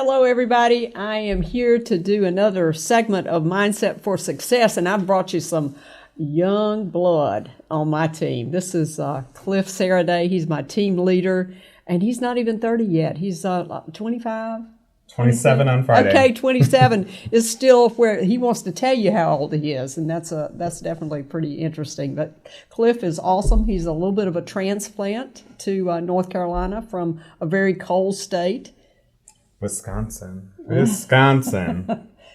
Hello, everybody. I am here to do another segment of Mindset for Success, and I've brought you some young blood on my team. This is Cliff Saraday. He's my team leader, and he's not even 30 yet. He's 25? 27 on Friday. Okay, 27 is still where he wants to tell you how old he is, and that's definitely pretty interesting. But Cliff is awesome. He's a little bit of a transplant to North Carolina from a very cold state. Wisconsin.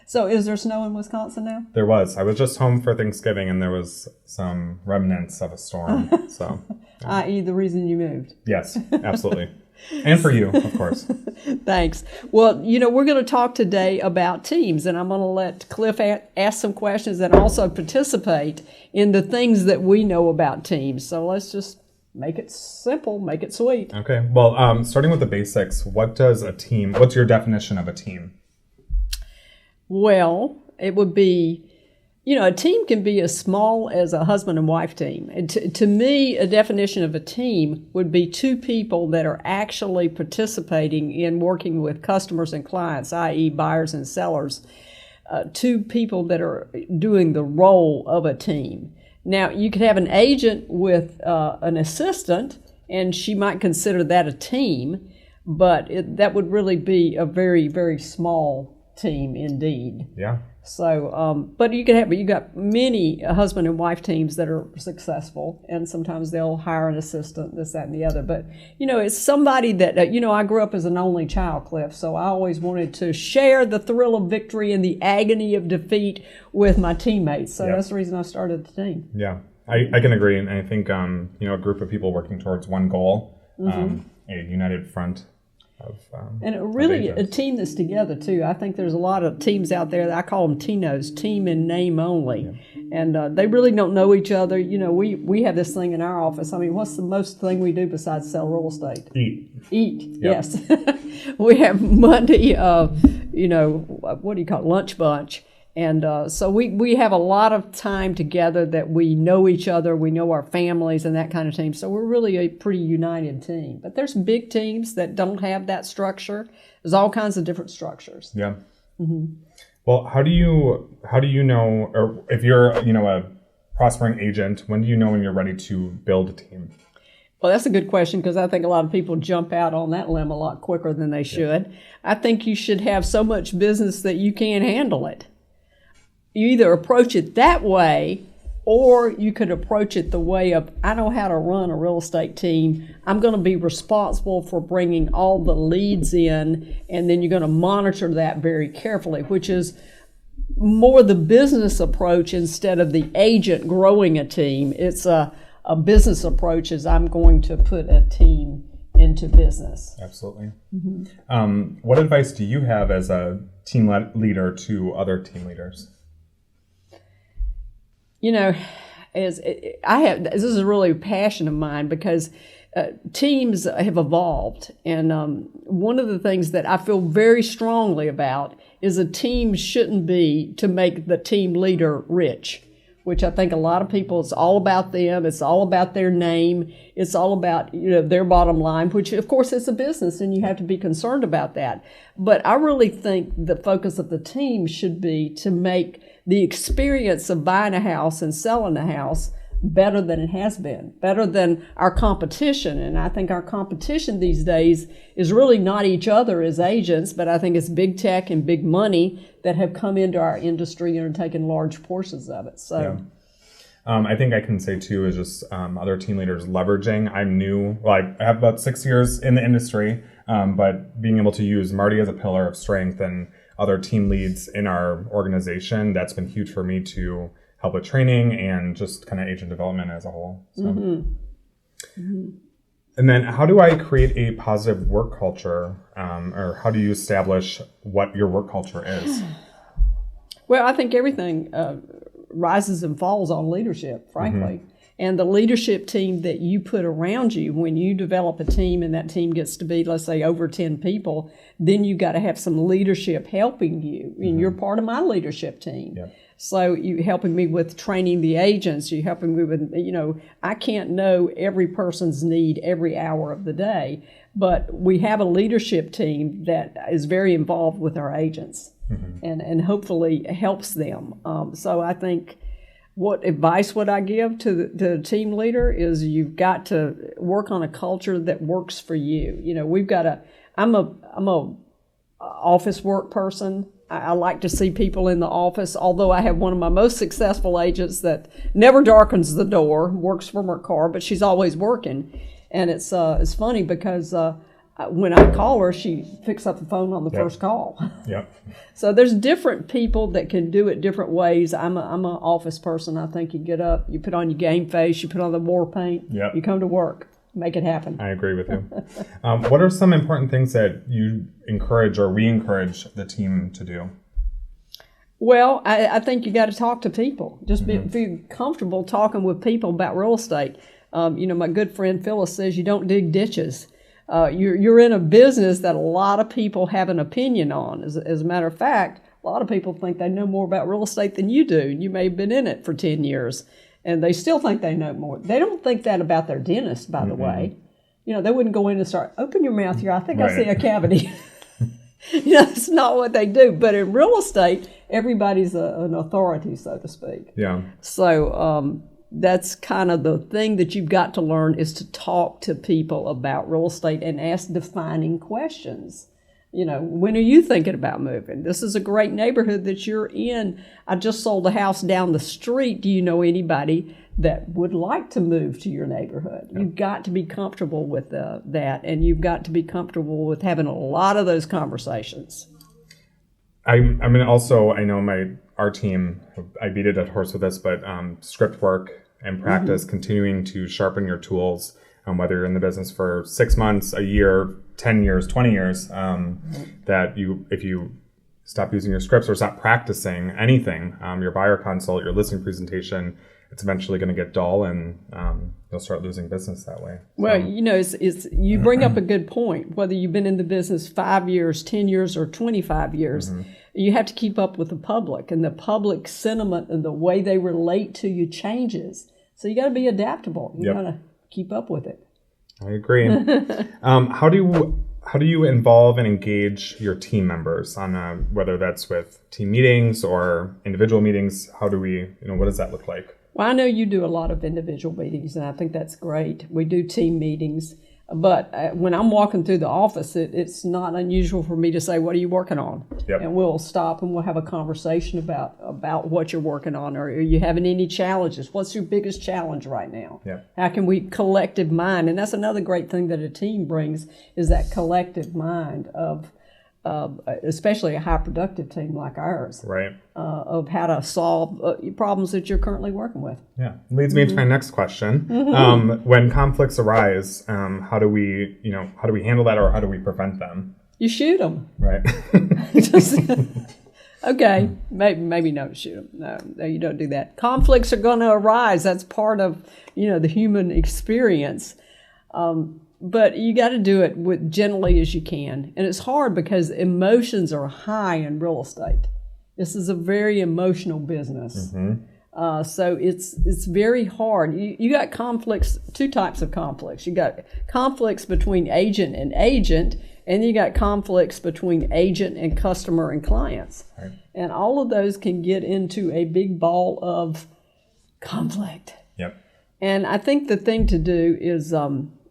So is there snow in Wisconsin now? There was. I was just home for Thanksgiving, and there was some remnants of a storm. So, i.e. the reason you moved. Yes, absolutely. And for you, of course. Thanks. Well, we're going to talk today about teams, and I'm going to let Cliff ask some questions and also participate in the things that we know about teams. So let's just make it simple, make it sweet. Okay. Well, starting with the basics, what's your definition of a team? Well, it would be, a team can be as small as a husband and wife team. And to me, a definition of a team would be two people that are actually participating in working with customers and clients, i.e. buyers and sellers, two people that are doing the role of a team. Now, you could have an agent with an assistant, and she might consider that a team, but that would really be a very, very small team indeed. Yeah. So, but you got many husband and wife teams that are successful, and sometimes they'll hire an assistant, this, that, and the other. But, it's somebody that, I grew up as an only child, Cliff, so I always wanted to share the thrill of victory and the agony of defeat with my teammates. So That's the reason I started the team. Yeah, I can agree. And I think, a group of people working towards one goal, a united front. And really a team that's together too. I think there's a lot of teams out there that I call them TINOs, team in name only. Yeah. And they really don't know each other. We have this thing in our office. I mean, what's the most thing we do besides sell real estate? Eat, yep. Yes. We have Monday, what do you call it, lunch bunch. And so we have a lot of time together that we know each other, we know our families and that kind of team. So we're really a pretty united team. But there's big teams that don't have that structure. There's all kinds of different structures. Yeah. Mm-hmm. Well, how do you know, or if you're, a prospering agent, when do you know when you're ready to build a team? Well, that's a good question because I think a lot of people jump out on that limb a lot quicker than they should. Yeah. I think you should have so much business that you can't handle it. You either approach it that way, or you could approach it the way of, I know how to run a real estate team. I'm going to be responsible for bringing all the leads in, and then you're going to monitor that very carefully, which is more the business approach instead of the agent growing a team. It's a business approach as I'm going to put a team into business. Absolutely. Mm-hmm. What advice do you have as a team leader to other team leaders? this is a really passion of mine because teams have evolved. And one of the things that I feel very strongly about is a team shouldn't be to make the team leader rich, which I think a lot of people, it's all about them. It's all about their name. It's all about, their bottom line, which of course is a business and you have to be concerned about that. But I really think the focus of the team should be to make the experience of buying a house and selling a house better than it has been, better than our competition. And I think our competition these days is really not each other as agents, but I think it's big tech and big money that have come into our industry and are taking large portions of it. So, yeah. I think I can say too is just other team leaders leveraging. I'm new, I have about 6 years in the industry, but being able to use Marti as a pillar of strength and other team leads in our organization, that's been huge for me to help with training and just kind of agent development as a whole. So. Mm-hmm. Mm-hmm. And then how do I create a positive work culture, or how do you establish what your work culture is? Well, I think everything rises and falls on leadership, frankly. Mm-hmm. And the leadership team that you put around you, when you develop a team and that team gets to be, let's say, over 10 people, then you got to have some leadership helping you. And you're part of my leadership team. Yep. So you helping me with training the agents, you helping me with, I can't know every person's need every hour of the day, But we have a leadership team that is very involved with our agents and hopefully helps them. So I think what advice would I give to the team leader is you've got to work on a culture that works for you. You know, I'm a office work person. I like to see people in the office, although I have one of my most successful agents that never darkens the door, works from her car, but she's always working. And it's funny because when I call her, she picks up the phone on the first call. Yep. So there's different people that can do it different ways. I'm an office person. I think you get up, you put on your game face, you put on the war paint, you come to work, make it happen. I agree with you. What are some important things that you encourage or we encourage the team to do? Well, I think you got to talk to people. Just be comfortable talking with people about real estate. You know, my good friend Phyllis says you don't dig ditches. You're in a business that a lot of people have an opinion on. As a matter of fact, a lot of people think they know more about real estate than you do. You may have been in it for 10 years, and they still think they know more. They don't think that about their dentist, by the way. You know, they wouldn't go in and start, open your mouth here, I think I see a cavity. You know, that's not what they do. But in real estate, everybody's an authority, so to speak. Yeah. So that's kind of the thing that you've got to learn is to talk to people about real estate and ask defining questions. You know, when are you thinking about moving? This is a great neighborhood that you're in. I just sold a house down the street. Do you know anybody that would like to move to your neighborhood? Yeah. You've got to be comfortable with that, and you've got to be comfortable with having a lot of those conversations. I mean, also, I know our team, I beat a dead horse with this, but script work and practice, continuing to sharpen your tools, whether you're in the business for 6 months, a year, 10 years, 20 years, that if you stop using your scripts or stop practicing anything, your buyer consult, your listing presentation, it's eventually going to get dull and you'll start losing business that way. Well, you know, it's you bring up a good point. Whether you've been in the business 5 years, 10 years, or 25 years, you have to keep up with the public, and the public sentiment and the way they relate to you changes. So you got to be adaptable. You got to keep up with it. I agree. How do you involve and engage your team members on whether that's with team meetings or individual meetings? How do we, what does that look like? Well, I know you do a lot of individual meetings, and I think that's great. We do team meetings. But when I'm walking through the office, it's not unusual for me to say, what are you working on? And we'll stop and we'll have a conversation about what you're working on. Or are you having any challenges? What's your biggest challenge right now? How can we collective mind? And that's another great thing that a team brings is that collective mind of especially a high productive team like ours, of how to solve problems that you're currently working with. Yeah, leads me into my next question. When conflicts arise, how do we handle that, or how do we prevent them? You shoot them. Right. Okay, maybe don't shoot them. No, you don't do that. Conflicts are going to arise. That's part of the human experience. But you got to do it with gently as you can. And it's hard because emotions are high in real estate. This is a very emotional business. So it's very hard. You got conflicts, two types of conflicts. You got conflicts between agent and agent, and you got conflicts between agent and customer and clients. And all of those can get into a big ball of conflict. And I think the thing to do is...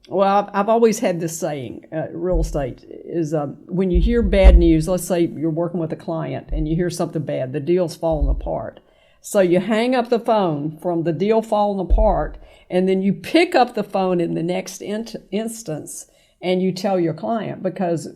Well, I've always had this saying, real estate, is when you hear bad news, let's say you're working with a client and you hear something bad, the deal's falling apart. So you hang up the phone from the deal falling apart, and then you pick up the phone in the next instance and you tell your client, because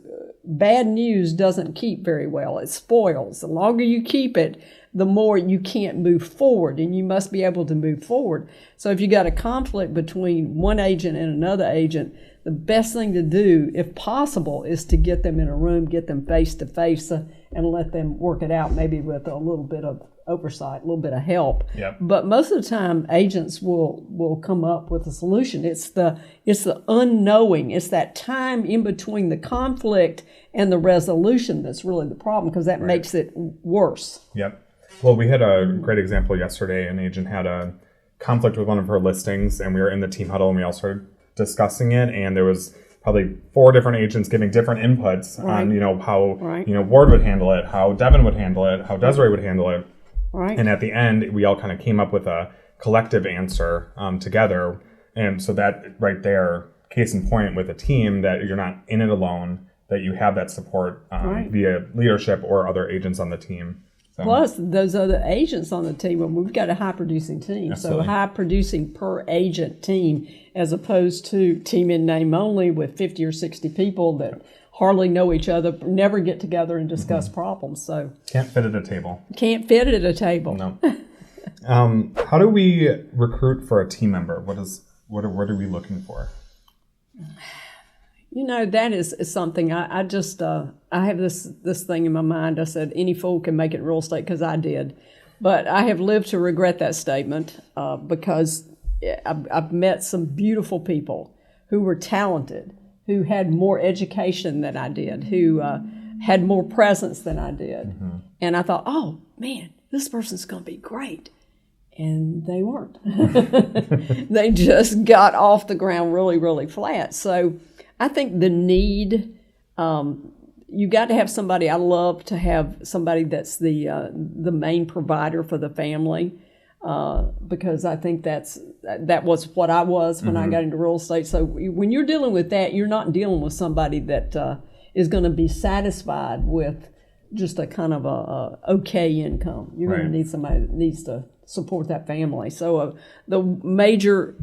bad news doesn't keep very well. It spoils. The longer you keep it, the more you can't move forward, and you must be able to move forward. So if you got a conflict between one agent and another agent, the best thing to do, if possible, is to get them in a room, get them face to face, and let them work it out, maybe with a little bit of oversight, a little bit of help. But most of the time, agents will come up with a solution. It's the unknowing. It's that time in between the conflict and the resolution that's really the problem, because that makes it worse. Well, we had a great example yesterday. An agent had a conflict with one of her listings, and we were in the team huddle, and we all started discussing it, and there was probably 4 different agents giving different inputs Right. on, how, Right. Ward would handle it, how Devin would handle it, how Desiree would handle it. Right. And at the end, we all kind of came up with a collective answer together. And so that right there, case in point with a team, that you're not in it alone, that you have that support Right. via leadership or other agents on the team. So, Plus, those other agents on the team, well, we've got a high-producing team. Absolutely. So high-producing per agent team, as opposed to team in name only with 50 or 60 people that hardly know each other, never get together and discuss problems. So can't fit at a table. can't fit at a table. No. How do we recruit for a team member? What are we looking for? That is something I just I have this thing in my mind. I said any fool can make it in real estate because I did, but I have lived to regret that statement because I've met some beautiful people who were talented, who had more education than I did, who had more presence than I did, and I thought, oh man, this person's going to be great. And they weren't. They just got off the ground really, really flat. So I think the need, you got to have somebody. I love to have somebody that's the main provider for the family because I think that was what I was when I got into real estate. So when you're dealing with that, you're not dealing with somebody that is going to be satisfied with just a kind of a okay income. You're going to need somebody that needs to support that family. So the major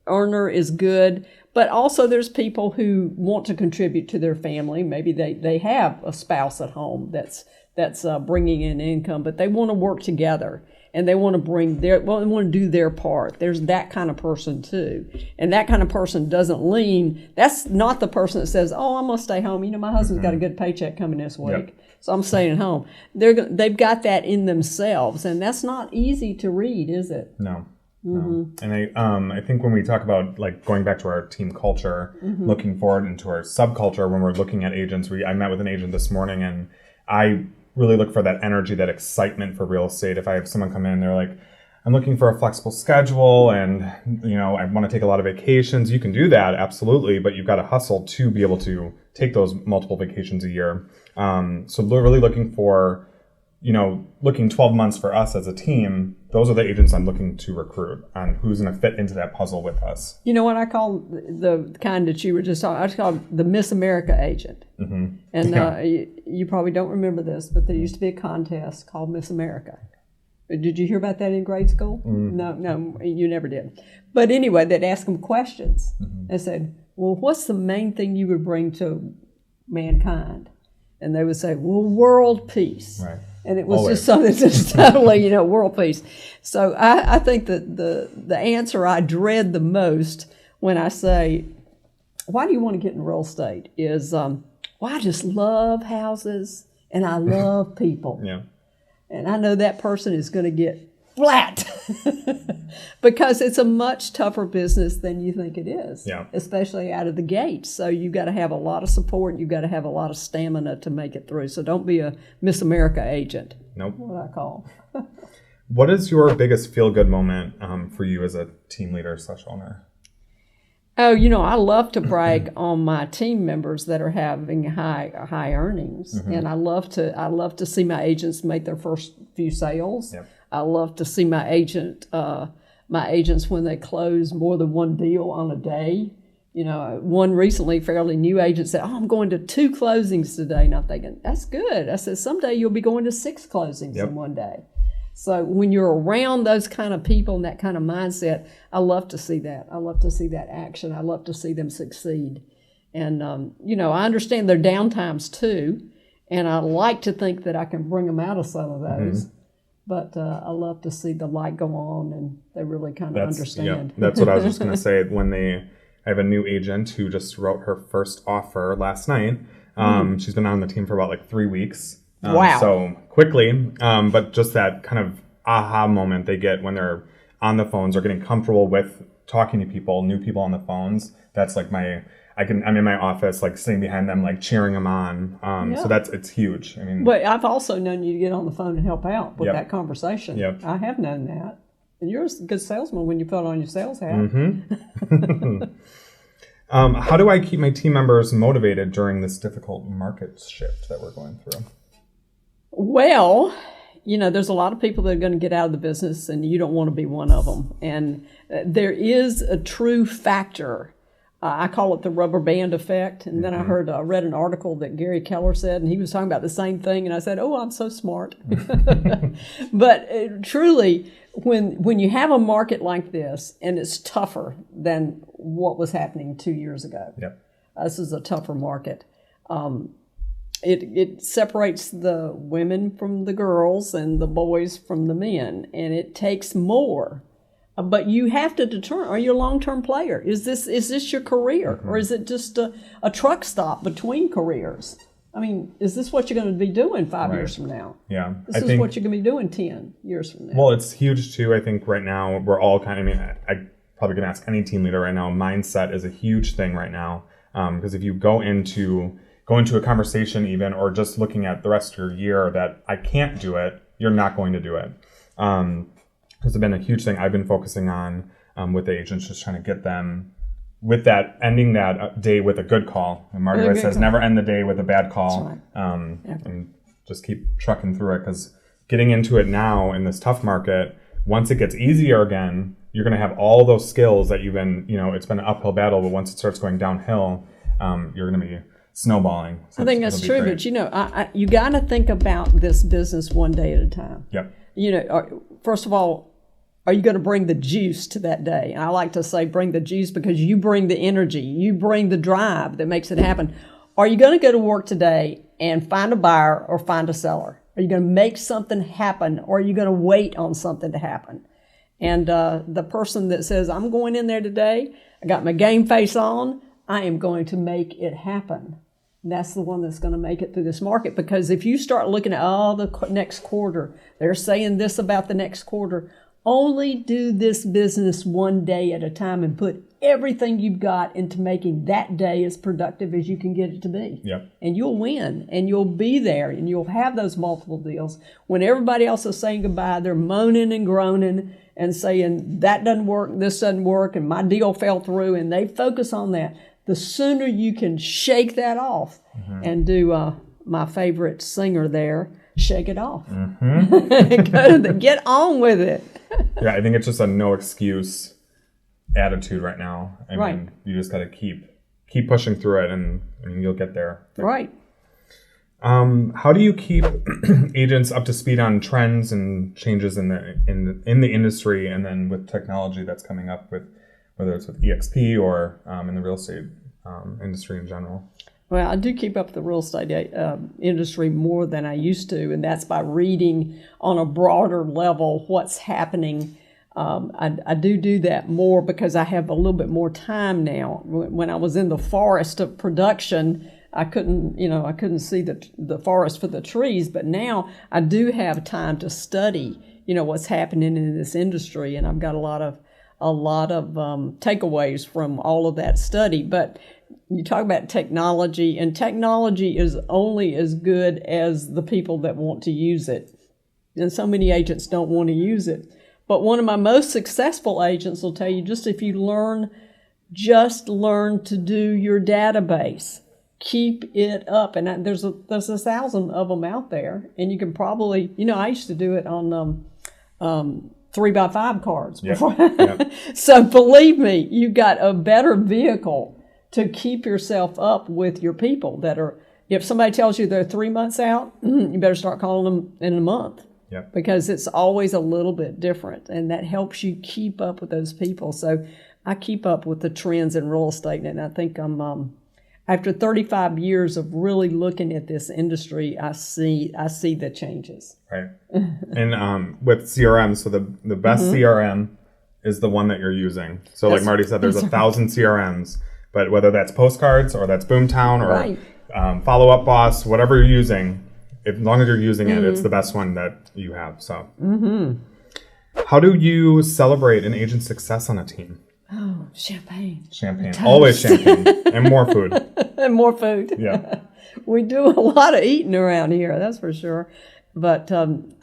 earner is good, but also there's people who want to contribute to their family. Maybe they have a spouse at home that's bringing in income, but they want to work together and they want to they want to do their part. There's that kind of person too. And that kind of person doesn't lean. That's not the person that says, oh, I'm going to stay home. My husband's got a good paycheck coming this week. Yep. So I'm staying at home. They've got that in themselves, and that's not easy to read, is it? No. No. And I think when we talk about like going back to our team culture, looking forward into our subculture, when we're looking at agents, I met with an agent this morning, and I really look for that energy, that excitement for real estate. If I have someone come in, they're like, I'm looking for a flexible schedule, and I want to take a lot of vacations. You can do that, absolutely, but you've got to hustle to be able to take those multiple vacations a year. So we're really looking for, looking 12 months for us as a team. Those are the agents I'm looking to recruit on who's going to fit into that puzzle with us. You know what I call the kind that you were just talking? I just call the Miss America agent. And you probably don't remember this, but there used to be a contest called Miss America. Did you hear about that in grade school? No, you never did. But anyway, they'd ask them questions. They said, well, what's the main thing you would bring to mankind? And they would say, well, world peace. Right. And it was just something just totally, world peace. So I think that the answer I dread the most when I say, why do you want to get in real estate, is, well, I just love houses and I love people. Yeah. And I know that person is going to get flat because it's a much tougher business than you think it is, especially out of the gate. So you've got to have a lot of support. You've got to have a lot of stamina to make it through. So don't be a Miss America agent. Nope. What I call. What is your biggest feel-good moment for you as a team leader / owner? Oh, I love to brag on my team members that are having high earnings, and I love to see my agents make their first few sales. Yep. I love to see my agents when they close more than one deal on a day. One recently fairly new agent said, "Oh, I'm going to 2 closings today," and I'm thinking that's good. I said someday you'll be going to 6 closings in one day. So when you're around those kind of people and that kind of mindset, I love to see that. I love to see that action. I love to see them succeed. And, I understand their downtimes too, and I like to think that I can bring them out of some of those. But I love to see the light go on and they really kind of understand. Yeah, that's what I was just going to say. I have a new agent who just wrote her first offer last night. She's been on the team for about 3 weeks. Wow. So quickly, but just that kind of aha moment they get when they're on the phones or getting comfortable with talking to people, new people on the phones. That's I'm in my office, sitting behind them, cheering them on. So it's huge. But I've also known you to get on the phone and help out with that conversation. Yep. I have known that. And you're a good salesman when you put on your sales hat. How do I keep my team members motivated during this difficult market shift that we're going through? Well, there's a lot of people that are going to get out of the business, and you don't want to be one of them. And there is a true factor. I call it the rubber band effect. And then I read an article that Gary Keller said, and he was talking about the same thing. And I said, oh, I'm so smart. But truly, when you have a market like this, and it's tougher than what was happening 2 years ago. Yep. This is a tougher market. It separates the women from the girls and the boys from the men, and it takes more. But you have to determine: are you a long-term player? Is this your career, or is it just a truck stop between careers? I mean, is this what you're going to be doing 5 years from now? Yeah, This is what you're going to be doing 10 years from now. Well, it's huge too. I think right now we're all kind of. I probably can ask any team leader right now. Mindset is a huge thing right now, because if you go into a conversation even, or just looking at the rest of your year that I can't do it, you're not going to do it. This has been a huge thing I've been focusing on with the agents, just trying to get them with that, ending that day with a good call. And Marti always says, never end the day with a bad call. Right. And just keep trucking through it, because getting into it now in this tough market, once it gets easier again, you're going to have all those skills that you've been, it's been an uphill battle, but once it starts going downhill, you're going to be snowballing. So I think that's true, great. But you got to think about this business one day at a time. Yep. First of all, are you going to bring the juice to that day? And I like to say bring the juice, because you bring the energy, you bring the drive that makes it happen. Are you going to go to work today and find a buyer or find a seller? Are you going to make something happen, or are you going to wait on something to happen? And the person that says, I'm going in there today, I got my game face on, I am going to make it happen. That's the one that's going to make it through this market. Because if you start looking at the next quarter, they're saying this about the next quarter, only do this business one day at a time and put everything you've got into making that day as productive as you can get it to be. Yep. And you'll win, and you'll be there, and you'll have those multiple deals. When everybody else is saying goodbye, they're moaning and groaning and saying, that doesn't work, this doesn't work, and my deal fell through, and they focus on that. The sooner you can shake that off and do my favorite singer there, shake it off. Get on with it. Yeah, I think it's just a no excuse attitude right now. I mean, you just got to keep pushing through it, and you'll get there. Right. How do you keep agents up to speed on trends and changes in the industry, and then with technology that's coming up, with whether it's with EXP or in the real estate industry in general? Well, I do keep up the real estate industry more than I used to, and that's by reading on a broader level what's happening. I do that more because I have a little bit more time now. When I was in the forest of production, I couldn't see the forest for the trees, but now I do have time to study, what's happening in this industry, and I've got a lot of takeaways from all of that study. But you talk about technology, and technology is only as good as the people that want to use it. And so many agents don't want to use it. But one of my most successful agents will tell you, just learn to do your database. Keep it up. And there's 1,000 of them out there. And you can probably, I used to do it on 3x5 cards before. Yep. So believe me, you've got a better vehicle to keep yourself up with your people that are, if somebody tells you they're 3 months out, you better start calling them in a month. Yep. Because it's always a little bit different, and that helps you keep up with those people. So I keep up with the trends in real estate, and I think I'm after 35 years of really looking at this industry, I see the changes. Right. And with CRM, so the best CRM is the one that you're using. So like Marti said, there's 1,000 CRMs, but whether that's postcards or that's Boomtown or Follow Up Boss, whatever you're using, as long as you're using it, it's the best one that you have. So how do you celebrate an agent's success on a team? Oh, champagne. Always champagne. And more food. And more food. Yeah. We do a lot of eating around here, that's for sure. But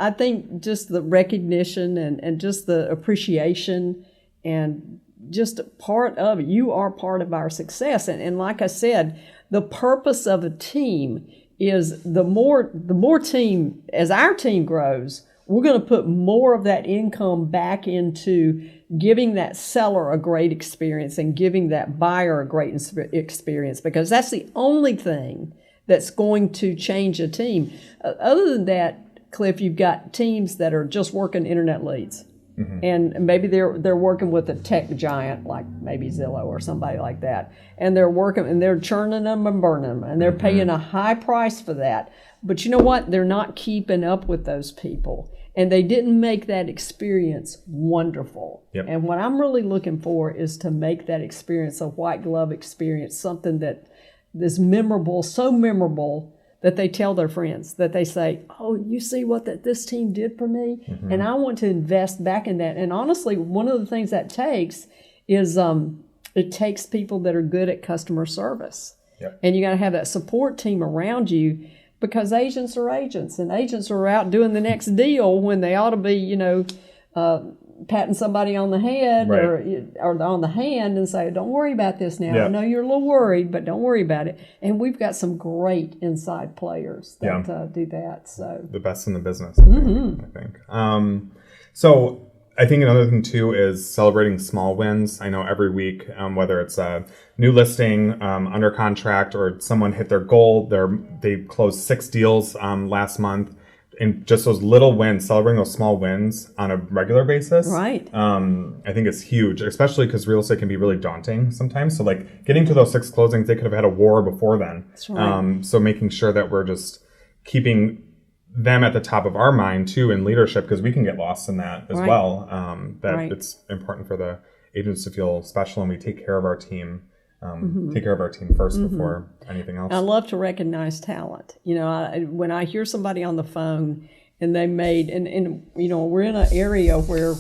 I think just the recognition and just the appreciation and just part of it. You are part of our success. And like I said, the purpose of a team is the more team, as our team grows, we're going to put more of that income back into giving that seller a great experience and giving that buyer a great experience, because that's the only thing that's going to change a team. Other than that, Cliff, you've got teams that are just working internet leads. Mm-hmm. And maybe they're working with a tech giant like maybe Zillow or somebody like that, and they're working and they're churning them and burning them, and they're paying a high price for that. But you know what? They're not keeping up with those people, and they didn't make that experience wonderful. Yep. And what I'm really looking for is to make that experience a white glove experience, something that is memorable, so memorable that they tell their friends, that they say, oh, you see what this team did for me? Mm-hmm. And I want to invest back in that. And honestly, one of the things that takes is it takes people that are good at customer service. Yep. And you got to have that support team around you, because agents are agents, and agents are out doing the next deal when they ought to be, patting somebody on the head, right, or on the hand and say, don't worry about this now. Yeah. I know you're a little worried, but don't worry about it. And we've got some great inside players that do that. So the best in the business, I think. So I think another thing too is celebrating small wins. I know every week, whether it's a new listing under contract or someone hit their goal, they closed 6 deals last month. And just those little wins, celebrating those small wins on a regular basis, right? I think it's huge, especially because real estate can be really daunting sometimes. So like getting to those 6 closings, they could have had a war before then. That's right. So making sure that we're just keeping them at the top of our mind too in leadership, because we can get lost in that as well. It's important for the agents to feel special, and we take care of our team. Take care of our team first before anything else. I love to recognize talent. When I hear somebody on the phone and they made, and we're in an area where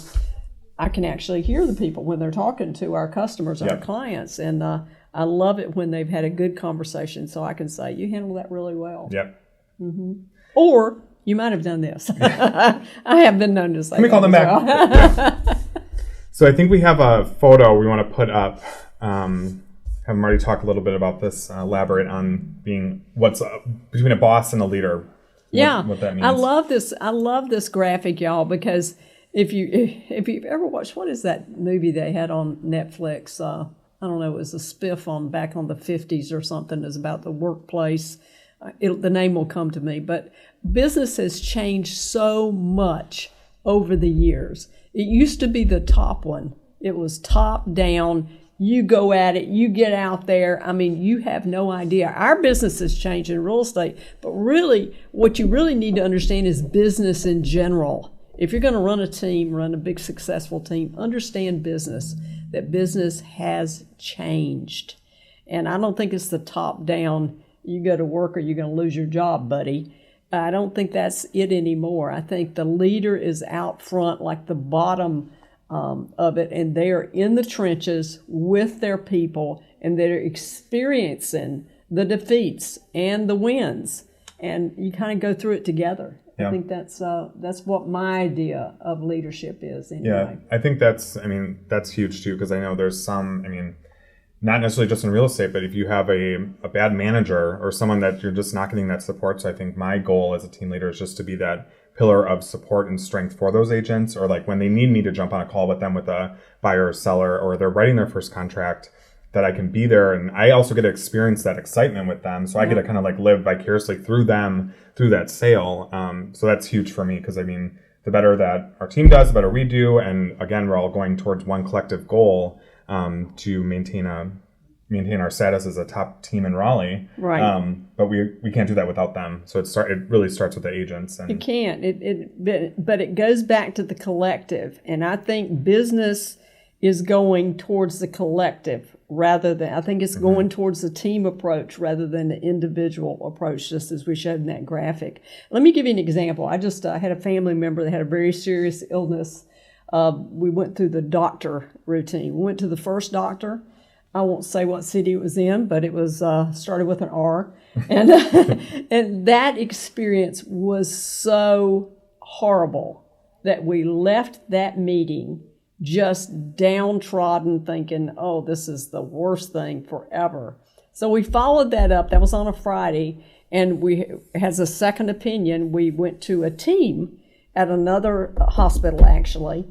I can actually hear the people when they're talking to our customers, our clients, and I love it when they've had a good conversation, so I can say, you handled that really well. Yep. Mm-hmm. Or you might have done this. I have been known to say. Let me call them back. Yeah. So I think we have a photo we want to put up. Have Marti talk a little bit about this, elaborate on being what's between a boss and a leader. What that means. I love this graphic, y'all, because if you've ever watched, what is that movie they had on Netflix? I don't know, it was a spiff on back on the 50s or something. It's about the workplace. The name will come to me, but business has changed so much over the years. It used to be the top one. It was top down. You go at it, you get out there. I mean, you have no idea. Our business has changed in real estate, but really, what you really need to understand is business in general. If you're going to run a team, run a big successful team, understand business, that business has changed. And I don't think it's the top down, you go to work or you're going to lose your job, buddy. I don't think that's it anymore. I think the leader is out front like the bottom of it, and they are in the trenches with their people, and they're experiencing the defeats and the wins, and you kind of go through it together. Yeah. I think that's what my idea of leadership is anyway. Yeah, I think that's huge too, because I know there's some, not necessarily just in real estate, but if you have a bad manager or someone that you're just not getting that support. So I think my goal as a team leader is just to be that pillar of support and strength for those agents, or like when they need me to jump on a call with them with a buyer or seller, or they're writing their first contract, that I can be there. And I also get to experience that excitement with them. So I get to kind of like live vicariously through them, through that sale. So that's huge for me, because the better that our team does, the better we do. And again, we're all going towards one collective goal, to maintain our status as a top team in Raleigh. Right. But we can't do that without them. So it really starts with the agents. And you can't. But it goes back to the collective. And I think business is going towards the collective I think it's going towards the team approach rather than the individual approach, just as we showed in that graphic. Let me give you an example. I just had a family member that had a very serious illness. We went through the doctor routine. We went to the first doctor. I won't say what city it was in, but it was started with an R. And, and that experience was so horrible that we left that meeting just downtrodden, thinking, oh, this is the worst thing forever. So we followed that up. That was on a Friday. And as a second opinion, we went to a team at another hospital, actually.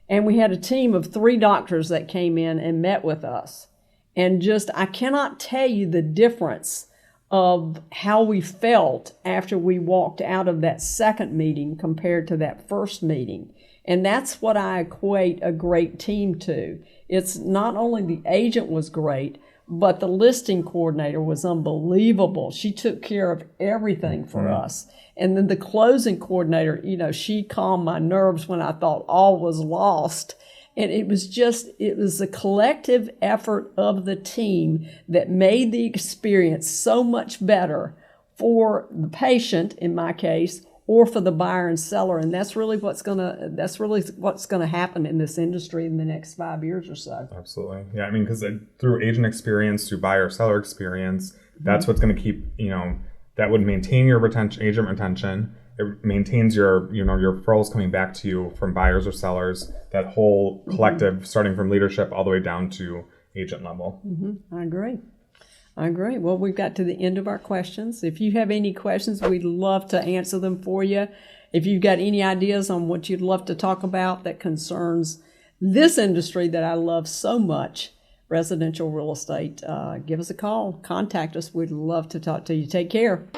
And we had a team of 3 doctors that came in and met with us. And just, I cannot tell you the difference of how we felt after we walked out of that second meeting compared to that first meeting. And that's what I equate a great team to. It's not only the agent was great, but the listing coordinator was unbelievable. She took care of everything for us. And then the closing coordinator, you know, she calmed my nerves when I thought all was lost. And it was a collective effort of the team that made the experience so much better for the patient, in my case, or for the buyer and seller. And that's really what's gonna happen in this industry in the next 5 years or so. Absolutely. Yeah, I mean, because through agent experience, through buyer seller experience, that's what's going to keep, you know, that would maintain your agent retention. It maintains your, you know, your referrals coming back to you from buyers or sellers, that whole collective, starting from leadership all the way down to agent level. I agree. Well, we've got to the end of our questions. If you have any questions, we'd love to answer them for you. If you've got any ideas on what you'd love to talk about that concerns this industry that I love so much, residential real estate, give us a call. Contact us. We'd love to talk to you. Take care.